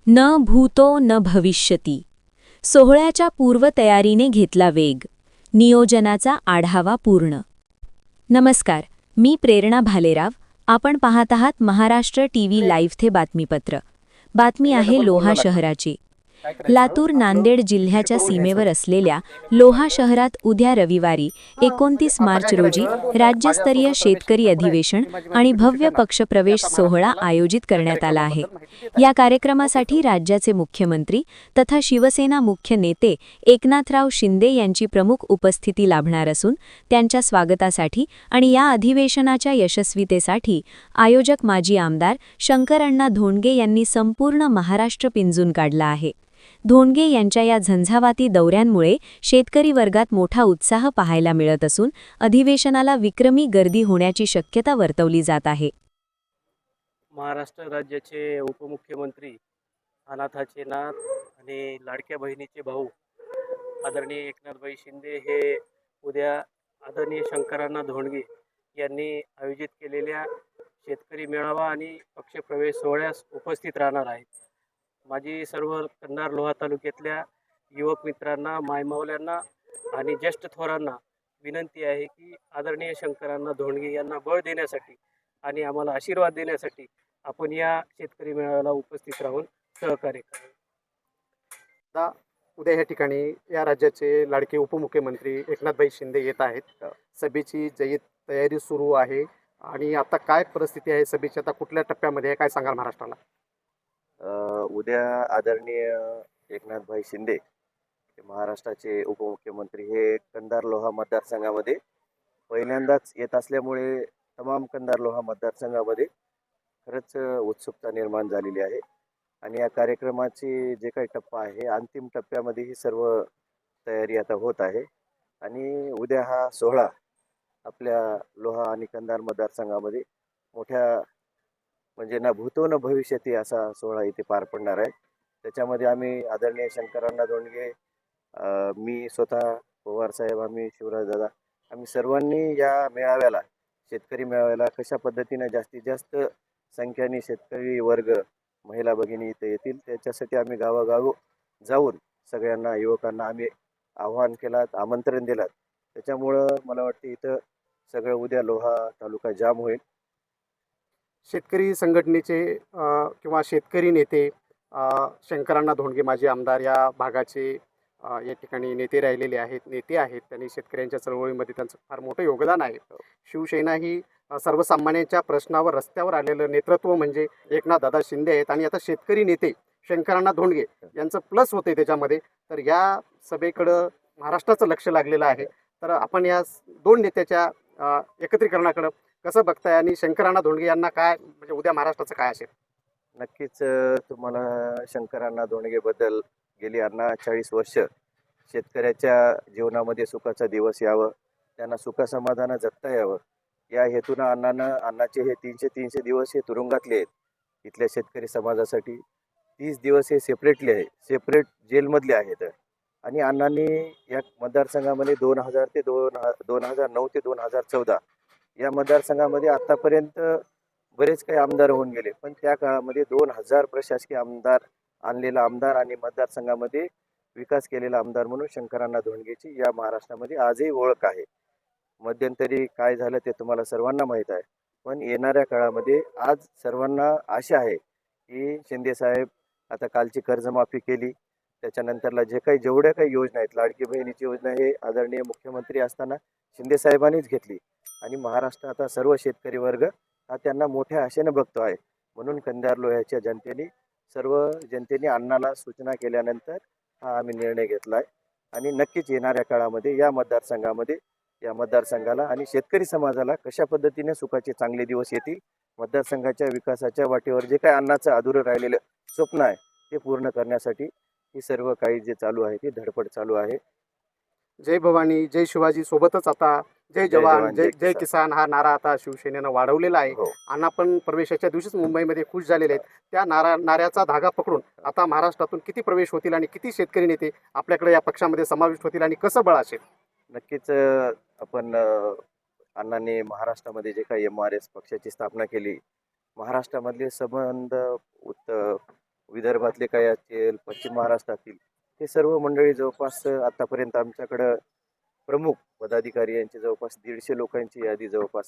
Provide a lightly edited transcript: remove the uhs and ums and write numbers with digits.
न भूतो न भविष्यती. सोहळ्याच्या पूर्वतयारीने घेतला वेग. नियोजनाचा आढावा पूर्ण. नमस्कार, मी प्रेरणा भालेराव. आपण पाहत आहात महाराष्ट्र टीव्ही लाईव्ह थे बातमीपत्र. बातमी आहे लोहा शहराची. लातूर नांदेड जिल्ह्याच्या सीमेवर असलेल्या लोहा शहरात उद्या रविवारी 29 मार्च रोजी राज्यस्तरीय शेतकरी अधिवेशन आणि भव्य पक्षप्रवेश सोहळा आयोजित करण्यात आला आहे. या कार्यक्रमासाठी राज्याचे मुख्यमंत्री तथा शिवसेना मुख्य नेते एकनाथराव शिंदे यांची प्रमुख उपस्थिती लाभणार असून त्यांच्या स्वागतासाठी आणि या अधिवेशनाच्या यशस्वीतेसाठी आयोजक माजी आमदार शंकरअण्णा धोंडगे यांनी संपूर्ण महाराष्ट्र पिंजून काढला आहे. धोंडगे यांच्या या झंझावाती दौऱ्यांमुळे शेतकरी वर्गात मोठा उत्साह पाहायला मिळत असून अधिवेशनाला विक्रमी गर्दी होण्याची शक्यता वर्तवली जात आहे. महाराष्ट्र राज्याचे उपमुख्यमंत्री, अनाथाचे नाथ आणि लाडक्या बहिणीचे भाऊ आदरणीय एकनाथभाई शिंदे हे उद्या आदरणीय शंकरअण्णा धोंडगे यांनी आयोजित केलेल्या शेतकरी मेळावा आणि पक्षप्रवेश सोहळ्यास उपस्थित राहणार आहेत. माझी सर्व कंधार लोहा तालुक्यातल्या युवक मित्रांना, मायमावल्यांना आणि ज्येष्ठ थोरांना विनंती आहे की आदरणीय शंकरअण्णा धोंडगे यांना बळ देण्यासाठी आणि आम्हाला आशीर्वाद देण्यासाठी आपण या शेतकरी मेळाव्याला उपस्थित राहून सहकार्य करा. उद्या या ठिकाणी या राज्याचे लाडके उपमुख्यमंत्री एकनाथभाई शिंदे येत आहेत. सभेची जय्यत तयारी सुरू आहे आणि आता काय परिस्थिती आहे सभेची, आता कुठल्या टप्प्यामध्ये आहे, काय सांगाल महाराष्ट्राला? उद्या आदरणीय एकनाथभाई शिंदे हे महाराष्ट्राचे उपमुख्यमंत्री हे कंधार लोहा मतदारसंघामध्ये पहिल्यांदाच येत असल्यामुळे तमाम कंधार लोहा मतदारसंघामध्ये खरंच उत्सुकता निर्माण झालेली आहे. आणि या कार्यक्रमाची जे काही टप्पा आहे, अंतिम टप्प्यामध्ये ही सर्व तयारी आता होत आहे. आणि उद्या हा सोहळा आपल्या लोहा आणि कंधार मतदारसंघामध्ये मोठ्या म्हणजे ना भूतो न भविष्यती असा सोहळा इथे पार पडणार आहे. त्याच्यामध्ये आम्ही आदरणीय शंकरअण्णा धोंडगे, मी स्वतः, पवारसाहेब, आम्ही शिवराजदादा, आम्ही सर्वांनी या मेळाव्याला, शेतकरी मेळाव्याला कशा पद्धतीने जास्तीत जास्त संख्येने शेतकरी वर्ग, महिला भगिनी इथे येतील त्याच्यासाठी आम्ही गावागाव जाऊन सगळ्यांना, युवकांना आम्ही आव्हान केलात, आमंत्रण दिलात. त्याच्यामुळं मला वाटतं इथं सगळं उद्या लोहा तालुका जाम होईल. शेतकरी संघटनेचे किंवा शेतकरी नेते शंकरअण्णा धोंडगे माजी आमदार या भागाचे या ठिकाणी नेते आहेत. त्यांनी शेतकऱ्यांच्या चळवळीमध्ये त्यांचं फार मोठं योगदान आहे. शिवसेना ही सर्वसामान्यांच्या प्रश्नावर रस्त्यावर आलेलं नेतृत्व म्हणजे एकनाथदादा शिंदे आहेत आणि आता शेतकरी नेते शंकरअण्णा धोंडगे यांचं प्लस होते त्याच्यामध्ये. तर या सभेकडं महाराष्ट्राचं लक्ष लागलेलं आहे. तर आपण या दोन नेत्याच्या एकत्रीकरणाकडं कसं बघताय आणि शंकरअण्णा धोंडगे यांना काय म्हणजे उद्या महाराष्ट्राचं काय असेल? नक्कीच तुम्हाला शंकरअण्णा धोंडगेबद्दल गेली 40 वर्ष शेतकऱ्याच्या जीवनामध्ये सुखाचा दिवस यावं, त्यांना सुखसमाधान जगता यावं या हेतूनं अण्णाचे हे 300 दिवस हे तुरुंगातले आहेत. इथल्या शेतकरी समाजासाठी 30 दिवस हे सेपरेट जेलमधले आहेत. आणि अण्णांनी या मतदारसंघामध्ये 2009 ते 2014 या मतदारसंघामध्ये आतापर्यंत बरेच काही आमदार होऊन गेले, पण त्या काळामध्ये 2000 प्रशासकीय आमदार आणलेला आमदार आणि मतदारसंघामध्ये विकास केलेला आमदार म्हणून शंकरअण्णा धोंडगेची या महाराष्ट्रामध्ये आजही ओळख आहे. मध्यंतरी काय झालं ते तुम्हाला सर्वांना माहीत आहे. पण येणाऱ्या काळामध्ये आज सर्वांना आशा आहे की शिंदेसाहेब आता कालची कर्जमाफी केली, त्याच्यानंतरला जेवढ्या काही योजना आहेत, लाडकी बहिणीची योजना हे आदरणीय मुख्यमंत्री असताना शिंदेसाहेबांनीच घेतली आणि महाराष्ट्र आता सर्व शेतकरी वर्ग हा त्यांना मोठ्या आशेने बघतो आहे. म्हणून कंधार लोह्याच्या सर्व जनतेने अण्णाला सूचना केल्यानंतर हा आम्ही निर्णय घेतला आहे. आणि नक्कीच येणाऱ्या काळामध्ये या मतदारसंघाला आणि शेतकरी समाजाला कशा पद्धतीने सुखाचे चांगले दिवस येतील, मतदारसंघाच्या विकासाच्या वाटेवर जे काही अण्णाचं अधुरं राहिलेलं स्वप्न आहे ते पूर्ण करण्यासाठी ही सर्व काही जे चालू आहे ती धडपड चालू आहे. जय भवानी, जय शिवाजी सोबतच आता जय जवान, जय किसान हा नारा आता शिवसेनेनं वाढवलेला आहे. अण्णा पण प्रवेशाच्या दिवशीच मुंबईमध्ये खुश झालेले आहेत. त्या नाऱ्याचा धागा पकडून आता महाराष्ट्रातून किती प्रवेश होतील आणि किती शेतकरी नेते आपल्याकडे या पक्षामध्ये समाविष्ट होतील आणि कसं बळ असेल? नक्कीच आपण अण्णांनी महाराष्ट्रामध्ये जे काही MRS पक्षाची स्थापना केली, महाराष्ट्रामधले संबंध विदर्भातले काही असतील, पश्चिम महाराष्ट्रातील हे सर्व मंडळी जवळपास आतापर्यंत आमच्याकडं प्रमुख पदाधिकारी यांची जवळपास 150 लोकांची यादी जवळपास